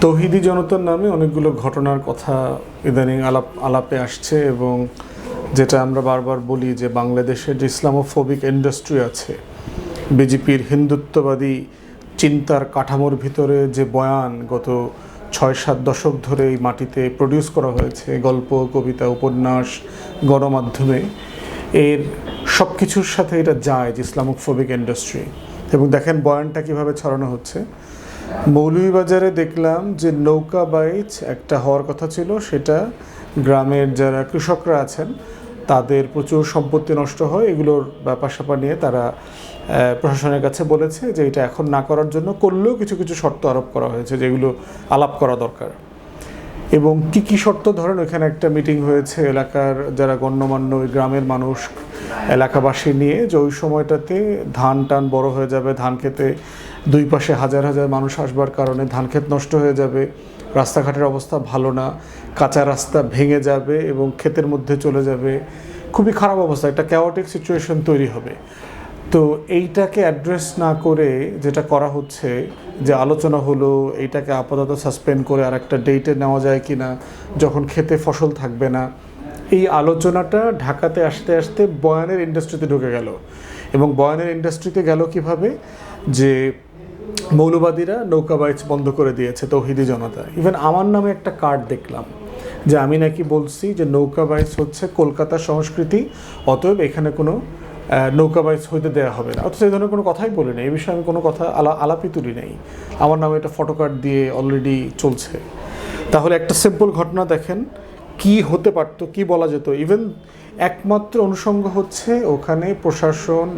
তৌহিদি জনতার নামে অনেকগুলো ঘটনার কথা ইদানিং আলাপে আসছে, এবং যেটা আমরা বারবার বলি যে বাংলাদেশের যে ইসলামোফোবিক ইন্ডাস্ট্রি আছে, বিজেপির হিন্দুত্ববাদী চিন্তার কাঠামোর ভিতরে যে বয়ান গত ৬-৭ দশক ধরে এই মাটিতে প্রডিউস করা হয়েছে, গল্প, কবিতা, উপন্যাস, গণমাধ্যমে, এর সব কিছুর সাথে এটা যায় যে ইসলামোফোবিক ইন্ডাস্ট্রি। এবং দেখেন বয়ানটা কীভাবে ছড়ানো হচ্ছে। মৌলভীবাজারে দেখলাম যে নৌকা বাইচ একটা হওয়ার কথা ছিল, সেটা গ্রামের যারা কৃষকরা আছেন তাদের প্রচুর সম্পত্তি নষ্ট হয়, এগুলোর ব্যাপার স্যাপার নিয়ে তারা প্রশাসনের কাছে বলেছে যে এটা এখন না করার জন্য, করলেও কিছু কিছু শর্ত আরোপ করা হয়েছে যেগুলো আলাপ করা দরকার। এবং কী কী শর্ত, ধরেন ওইখানে একটা মিটিং হয়েছে এলাকার যারা গণ্যমান্য ওই গ্রামের মানুষ, এলাকাবাসী নিয়ে, যে ওই সময়টাতে ধান টান বড় হয়ে যাবে, ধান খেতে দুই পাশে হাজার হাজার মানুষ আসবার কারণে ধান ক্ষেত নষ্ট হয়ে যাবে, রাস্তাঘাটের অবস্থা ভালো না, কাঁচা রাস্তা ভেঙে যাবে এবং ক্ষেতের মধ্যে চলে যাবে, খুবই খারাপ অবস্থা, একটা ক্যাওটিক সিচুয়েশন তৈরি হবে। তো এইটাকে অ্যাড্রেস না করে যেটা করা হচ্ছে, যে আলোচনা হলো এইটাকে আপাতত সাসপেন্ড করে আর একটা ডেটে নেওয়া যায় কি না, যখন খেতে ফসল থাকবে না, এই আলোচনাটা ঢাকাতে আসতে আসতে বয়ানের ইন্ডাস্ট্রিতে ঢুকে গেল। এবং বয়ানের ইন্ডাস্ট্রিতে গেল কিভাবে, যে মৌলবাদীরা নৌকা বাইচ বন্ধ করে দিয়েছে, তৌহিদি জনতা। ইভেন আমার নামে একটা কার্ড দেখলাম যে আমি নাকি বলছি যে নৌকা বাইচ হচ্ছে কলকাতার সংস্কৃতি, অতএব এখানে কোনো নৌকা বাইচ হইতে দেওয়া হবে না। অথচ এই ধরনের কোনো কথাই বলি না, এই বিষয়ে আমি কোনো কথা আলাপই তুলি নেই। আমার নামে এটা ফটো কার্ড দিয়ে অলরেডি চলছে। তাহলে একটা সিম্পল ঘটনা দেখেন কি হতে পারতো, কি বলা যেত। ইভেন একমাত্র অনুষঙ্গ হচ্ছে ওখানে প্রশাসন,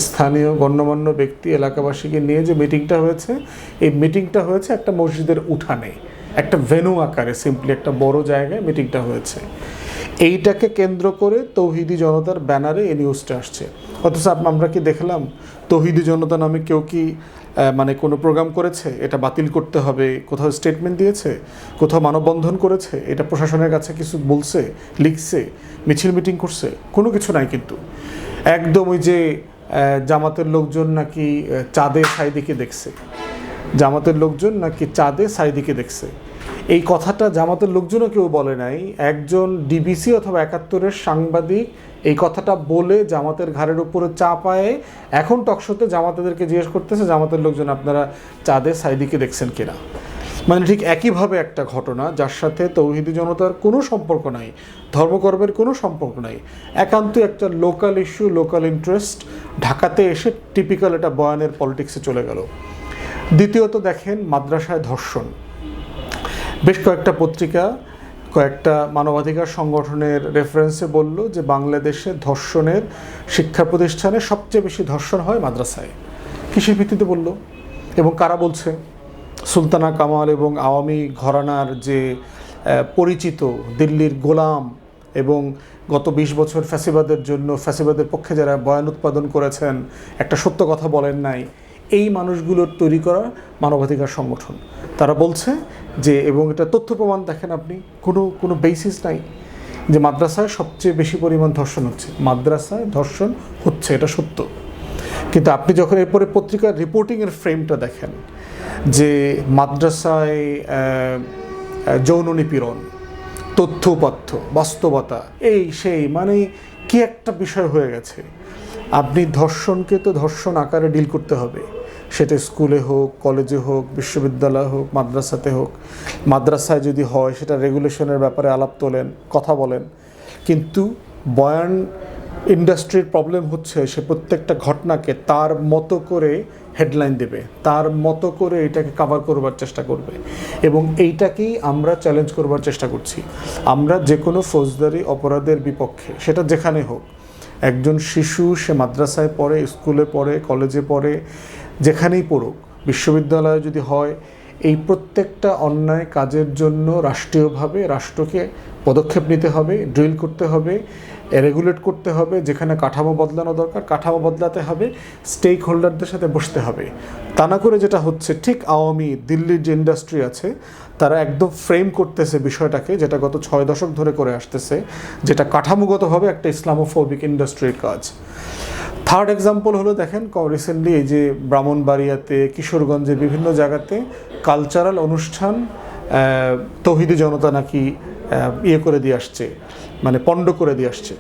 স্থানীয় গণ্যমান্য ব্যক্তি, এলাকাবাসীকে নিয়ে যে মিটিংটা হয়েছে, এই মিটিংটা হয়েছে একটা মসজিদের উঠানে, একটা ভেন্যু আকারে, সিম্পলি একটা বড় জায়গায় মিটিংটা হয়েছে। এইটাকে কেন্দ্র করে তৌহিদি জনতার ব্যানারে এই নিউজটা আসছে। অথচ আমরা কি দেখলাম তৌহিদি জনতা নামে কেউ কি মানে কোনো প্রোগ্রাম করেছে, এটা বাতিল করতে হবে, কোথাও স্টেটমেন্ট দিয়েছে, কোথাও মানববন্ধন করেছে, এটা প্রশাসনের কাছে কিছু বলছে, লিখছে, মিছিল মিটিং করছে? কোনো কিছু নাই। কিন্তু একদম ওই যে জামাতের লোকজন নাকি চাঁদে সাইদিকে দেখছে, জামাতের লোকজন নাকি চাঁদে সাইদিকে দেখছে, এই কথাটা জামাতের লোকজনও কেউ বলে নাই। একজন ডিবিসি অথবা ৭১-এর সাংবাদিক এই কথাটা বলে জামাতের ঘাড়ের উপরে চাপায়ে এখন টকশোতে জামাতেদেরকে জিজ্ঞেস করতেছে, জামাতের লোকজন আপনারা চাঁদে সাইদিকে দেখছেন কিনা। মানে ঠিক একইভাবে একটা ঘটনা যার সাথে তৌহিদি জনতার কোনো সম্পর্ক নাই, ধর্মকর্মের কোনো সম্পর্ক নাই, একান্ত একটা লোকাল ইস্যু, লোকাল ইন্টারেস্ট, ঢাকাতে এসে টিপিক্যাল একটা বয়ানের পলিটিক্সে চলে গেল। দ্বিতীয়ত দেখেন মাদ্রাসায় ধর্ষণ। বেশ কয়েকটা পত্রিকা, কয়েকটা মানবাধিকার সংগঠনের রেফারেন্সে বলল যে বাংলাদেশে ধর্ষণের শিক্ষা প্রতিষ্ঠানে সবচেয়ে বেশি ধর্ষণ হয় মাদ্রাসায়। কিসের ভিত্তিতে বলল এবং কারা বলছে? সুলতানা কামাল এবং আওয়ামী ঘরানার যে পরিচিত দিল্লির গোলাম এবং গত ২০ বছর ফ্যাসিবাদের জন্য, ফ্যাসিবাদের পক্ষে যারা বয়ান উৎপাদন করেছেন, একটা সত্য কথা বলেন নাই, এই মানুষগুলোর তৈরি করা মানবাধিকার সংগঠন। তারা বলছে যে, এবং এটা তথ্য প্রমাণ দেখেন আপনি, কোনো বেসিস নাই, যে মাদ্রাসায় সবচেয়ে বেশি পরিমাণ ধর্ষণ হচ্ছে। মাদ্রাসায় ধর্ষণ হচ্ছে, এটা সত্য। কিন্তু আপনি যখন এরপরে পত্রিকার রিপোর্টিংয়ের ফ্রেমটা দেখেন, যে মাদ্রাসায় যৌন নিপীড়ন, তথ্যপাথ্য, বাস্তবতা, এই সেই, মানে কি একটা বিষয় হয়ে গেছে। আপনি ধর্ষণকে তো ধর্ষণ আকারে ডিল করতে হবে, সেটা স্কুলে হোক, কলেজে হোক, বিশ্ববিদ্যালয় হোক, মাদ্রাসাতে হোক। মাদ্রাসায় যদি হয় সেটা রেগুলেশনের ব্যাপারে আলাপ তোলেন, কথা বলেন। কিন্তু বয়ান ইন্ডাস্ট্রির প্রবলেম হচ্ছে সে প্রত্যেকটা ঘটনাকে তার মতো করে হেডলাইন দেবে, তার মতো করে এটাকে কাভার করবার চেষ্টা করবে, এবং এইটাকেই আমরা চ্যালেঞ্জ করবার চেষ্টা করছি। আমরা যে কোনো ফৌজদারি অপরাধের বিপক্ষে, সেটা যেখানে হোক। একজন শিশু, সে মাদ্রাসায় পড়ে, স্কুলে পড়ে, কলেজে পড়ে, যেখানেই পড়ুক, বিশ্ববিদ্যালয়ে যদি হয়, এই প্রত্যেকটা অন্যায় কাজের জন্য রাষ্ট্রীয়ভাবে রাষ্ট্রকে পদক্ষেপ নিতে হবে, ড্রিল করতে হবে, রেগুলেট করতে হবে। যেখানে কাঠামো বদলানো দরকার কাঠামো বদলাতে হবে, স্টেক হোল্ডারদের সাথে বসতে হবে। তা না করে যেটা হচ্ছে, ঠিক আওয়ামী দিল্লির যে ইন্ডাস্ট্রি আছে, তারা একদম ফ্রেম করতেছে বিষয়টাকে, যেটা গত ৬ দশক ধরে করে আসতেছে, যেটা কাঠামোগতভাবে একটা ইসলামোফোবিক ইন্ডাস্ট্রির কাজ। থার্ড এক্সাম্পল হলো দেখেন রিসেন্টলি এই যে ব্রাহ্মণবাড়িয়াতে, কিশোরগঞ্জে বিভিন্ন জায়গাতে কালচারাল অনুষ্ঠান তৌহিদি জনতা নাকি ইয়ে করে দিয়ে আসছে, মানে পণ্ড করে দিয়ে আসছে।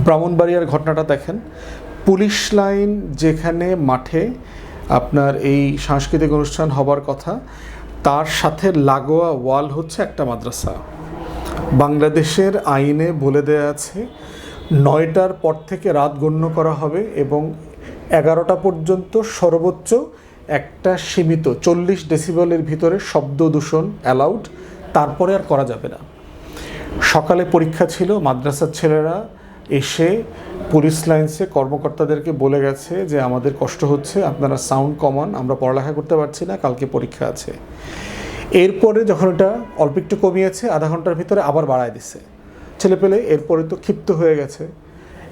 ব্রাহ্মণবাড়িয়ার ঘটনাটা দেখেন, পুলিশ লাইন যেখানে মাঠে আপনার এই সাংস্কৃতিক অনুষ্ঠান হবার কথা, তার সাথে লাগোয়া ওয়াল হচ্ছে একটা মাদ্রাসা। বাংলাদেশের আইনে বলে দেয়া আছে 9টার পর থেকে রাত গণ্য করা হবে এবং 11টা পর্যন্ত সর্বোচ্চ একটা সীমিত 40 ডেসিবেলের ভিতরে শব্দ দূষণ অ্যালাউড, তারপরে আর করা যাবে না। সকালে পরীক্ষা ছিল, মাদ্রাসার ছেলেরা এসে পুলিশ লাইন্সে কর্মকর্তাদেরকে বলে গেছে যে আমাদের কষ্ট হচ্ছে, আপনারা সাউন্ড কমান, আমরা পড়ালেখা করতে পারছি না, কালকে পরীক্ষা আছে। এরপরে যখন এটা অল্প একটু কমিয়েছে, আধা ঘন্টার ভিতরে আবার বাড়ায় দিছে। ছেলেপেলে এরপরে তো ক্ষিপ্ত হয়ে গেছে।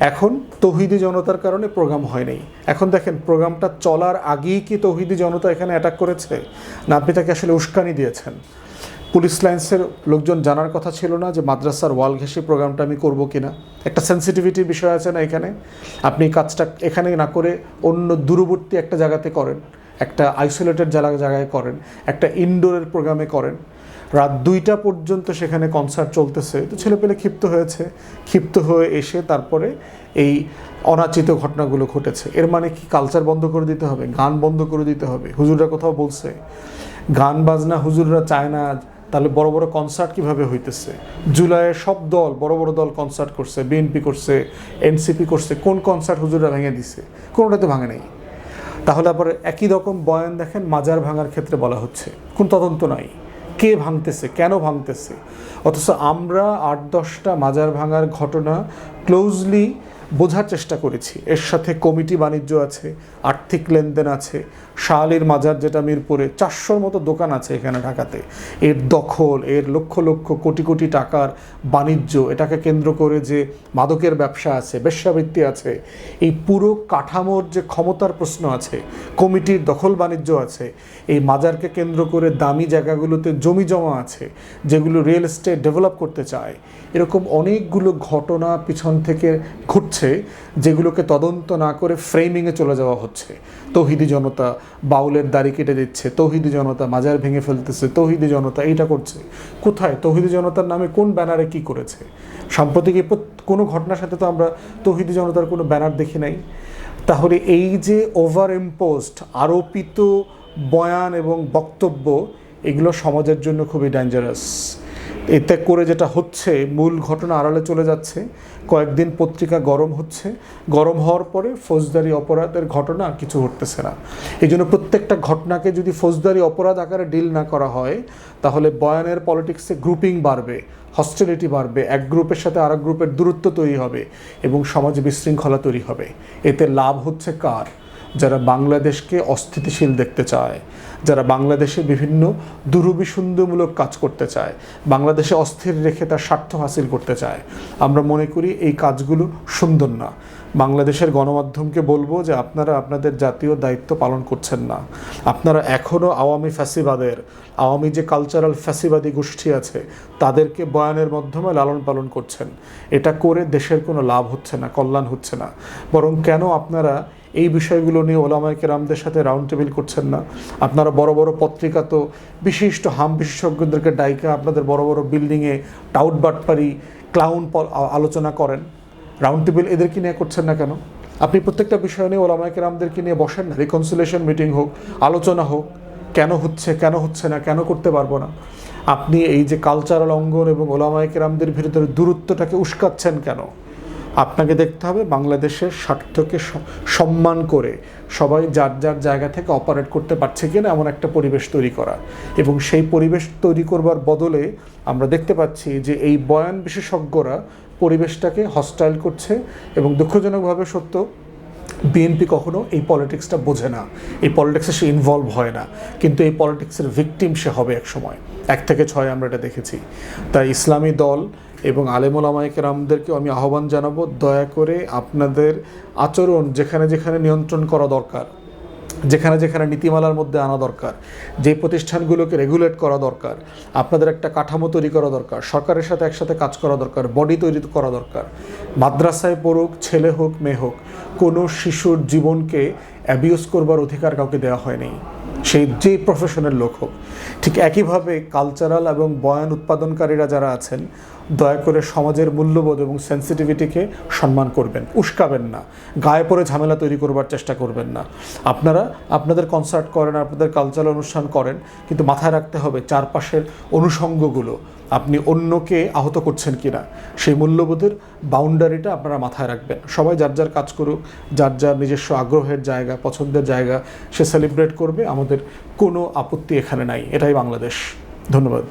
এখন তৌহিদি জনতার কারণে প্রোগ্রাম হয় নাই। এখন দেখেন প্রোগ্রামটা চলার আগেই কি তৌহিদি জনতা এখানে অ্যাটাক করেছে, না আপনি তাকে আসলে উস্কানি দিয়েছেন? পুলিশ লাইন্সের লোকজন জানার কথা ছিল না যে মাদ্রাসার ওয়াল ঘেঁষে প্রোগ্রামটা আমি করবো কিনা? একটা সেন্সিটিভিটির বিষয় আছে না এখানে? আপনি কাজটা এখানে না করে অন্য দূরবর্তী একটা জায়গাতে করেন, একটা আইসোলেটেড জায়গায় করেন, একটা ইনডোরের প্রোগ্রামে করেন। রাত 2টা পর্যন্ত সেখানে কনসার্ট চলতেছে, তো ছেলেপেলে ক্ষিপ্ত হয়েছে। ক্ষিপ্ত হয়ে এসে তারপরে এই অনাচিত ঘটনাগুলো ঘটেছে। এর মানে কি কালচার বন্ধ করে দিতে হবে, গান বন্ধ করে দিতে হবে? হুজুররা কোথাও বলছে গান বাজনা হুজুররা চায় না, তাহলে বড় বড় কনসার্ট কিভাবে হইতেছে? জুলাইয়ে সব দল, বড় বড় দল কনসার্ট করছে, বিএনপি করছে, এনসিপি করছে, কোন কনসার্ট হুজুররা ভেঙে দিছে? কোনোটাতে ভাঙে নাই। তাহলে আবার একই রকম বয়ান দেখেন মাজার ভাঙার ক্ষেত্রে বলা হচ্ছে, কোন তদন্ত নাই, কে ভাঙতেছে, কেন ভাঙতেছে? অথচ আমরা 8-10টা মাজার ভাঙার ঘটনা ক্লোজলি বোঝার চেষ্টা করেছি। এর সাথে কমিটি বাণিজ্য আছে, আর্থিক লেনদেন আছে। শাহ আলীর মাজার যেটা মিরপুরে, 400-র মতো দোকান আছে এখানে ঢাকাতে, এর দখল, এর লক্ষ লক্ষ কোটি কোটি টাকার বাণিজ্য, এটাকে কেন্দ্র করে যে মাদকের ব্যবসা আছে, বেশ্যাবৃত্তি আছে, এই পুরো কাঠামোর যে ক্ষমতার প্রশ্ন আছে, কমিটির দখল বাণিজ্য আছে, এই মাজারকে কেন্দ্র করে দামি জায়গাগুলোতে জমি জমা আছে যেগুলো রিয়েল এস্টেট ডেভেলপ করতে চায়। এরকম অনেকগুলো ঘটনা পিছন থেকে ঘটছে যেগুলোকে তদন্ত না করে ফ্রেমিংয়ে চলে যাওয়া হচ্ছে। তৌহিদি জনতা বাউলের দাড়ি কেটে দিচ্ছে, তৌহিদি জনতা মাজার ভেঙে ফেলতেছে, তৌহিদি জনতা এইটা করছে। কোথায় তৌহিদি জনতার নামে কোন ব্যানারে কি করেছে? সাম্প্রতিক কোনো ঘটনার সাথে তো আমরা তৌহিদি জনতার কোনো ব্যানার দেখি নাই। তাহলে এই যে ওভার ইম্পোজড আরোপিত বয়ান এবং বক্তব্য, এগুলো সমাজের জন্য খুবই ডেঞ্জারাস। এতে করে যেটা হচ্ছে, মূল ঘটনা আড়ালে চলে যাচ্ছে। কয়েকদিন পত্রিকা গরম হচ্ছে, গরম হওয়ার পরে ফৌজদারি অপরাধের ঘটনা আর কিছু ঘটতেছে না। এই জন্য প্রত্যেকটা ঘটনাকে যদি ফৌজদারি অপরাধ আকারে ডিল না করা হয়, তাহলে বয়ানের পলিটিক্সে গ্রুপিং বাড়বে, হস্টিলিটি বাড়বে, এক গ্রুপের সাথে আরেক গ্রুপের দূরত্ব তৈরি হবে এবং সমাজে বিশৃঙ্খলা তৈরি হবে। এতে লাভ হচ্ছে কার? যারা বাংলাদেশকে অস্থিতিশীল দেখতে চায়, যারা বাংলাদেশে বিভিন্ন দুরভিসন্ধিমূলক কাজ করতে চায়, বাংলাদেশে অস্থির রেখে তার স্বার্থ হাসিল করতে চায়। আমরা মনে করি এই কাজগুলো সুন্দর না। বাংলাদেশের গণমাধ্যমকে বলবো যে আপনারা আপনাদের জাতীয় দায়িত্ব পালন করছেন না। আপনারা এখনও আওয়ামী ফ্যাসিবাদের, আওয়ামী যে কালচারাল ফ্যাসিবাদী গোষ্ঠী আছে তাদেরকে বয়ানের মাধ্যমে লালন পালন করছেন। এটা করে দেশের কোনো লাভ হচ্ছে না, কল্যাণ হচ্ছে না। বরং কেন আপনারা এই বিষয়গুলো নিয়ে ওলামায়ে কেরামদের সাথে রাউন্ড টেবিল করছেন না? আপনারা বড় বড় পত্রিকা তো বিশিষ্ট হাম বিশেষজ্ঞদেরকে ডাইকা আপনাদের বড় বড় বিল্ডিংয়ে টাউট বাটপারি ক্লাউন আলোচনা করেন, রাউন্ড টেবিল এদেরকে নিয়ে করছেন না কেন? আপনি প্রত্যেকটা বিষয় নিয়ে ওলামায়ে কেরামদেরকে নিয়ে বসেন না, রিকনসিলিয়েশন মিটিং হোক, আলোচনা হোক, কেন হচ্ছে, কেন হচ্ছে না, কেন করতে পারবো না। আপনি এই যে কালচারাল অঙ্গন এবং ওলামায়ে কেরামদের ভিতরে দূরত্বটাকে উস্কাচ্ছেন কেন? আপনাকে দেখতে হবে বাংলাদেশের স্বার্থকে সম্মান করে সবাই যার যার জায়গা থেকে অপারেট করতে পারছে কিনা এমন একটা পরিবেশ তৈরি করা। এবং সেই পরিবেশ তৈরি করবার বদলে আমরা দেখতে পাচ্ছি যে এই বয়ান বিশেষজ্ঞরা পরিবেশটাকে হস্টাইল করছে। এবং দুঃখজনকভাবে সত্য, বিএনপি কখনো এই পলিটিক্সটা বোঝে না, এই পলিটিক্সে সে ইনভলভ হয় না, কিন্তু এই পলিটিক্সের ভিকটিম সে হবে এক সময়। 1 থেকে 6 আমরা এটা দেখেছি। তাই ইসলামী দল এবং আলেম ওলামায়ে কেরামদেরকে আমি আহ্বান জানাবো, দয়া করে আপনাদের আচরণ যেখানে যেখানে নিয়ন্ত্রণ করা দরকার, যেখানে যেখানে নীতিমালার মধ্যে আনা দরকার, যে প্রতিষ্ঠানগুলোকে রেগুলেট করা দরকার, আপনাদের একটা কাঠামো তৈরি করা দরকার, সরকারের সাথে একসাথে কাজ করা দরকার, বডি তৈরি করা দরকার। মাদ্রাসায় পড়ুক, ছেলে হোক মেয়ে হোক, কোনো শিশুর জীবনকে অ্যাবিউজ করবার অধিকার কাউকে দেওয়া হয়নি, সেই যে প্রফেশনের লোক হোক। ঠিক একইভাবে কালচারাল এবং বয়ান উৎপাদনকারীরা যারা আছেন, দয়া করে সমাজের মূল্যবোধ এবং সেন্সিটিভিটিকে সম্মান করবেন, উস্কাবেন না, গায়ে পড়ে ঝামেলা তৈরি করবার চেষ্টা করবেন না। আপনারা আপনাদের কনসার্ট করেন, আপনাদের কালচারাল অনুষ্ঠান করেন, কিন্তু মাথায় রাখতে হবে চারপাশের অনুষঙ্গগুলো আপনি অন্যকে আহত করছেন কিনা, সেই মূল্যবোধের বাউন্ডারিটা আপনারা মাথায় রাখবেন। সবাই যার যার কাজ করুক, যার যার নিজস্ব আগ্রহের জায়গা, পছন্দের জায়গা সে সেলিব্রেট করবে, আমাদের কোনো আপত্তি এখানে নাই। এটাই বাংলাদেশ। ধন্যবাদ।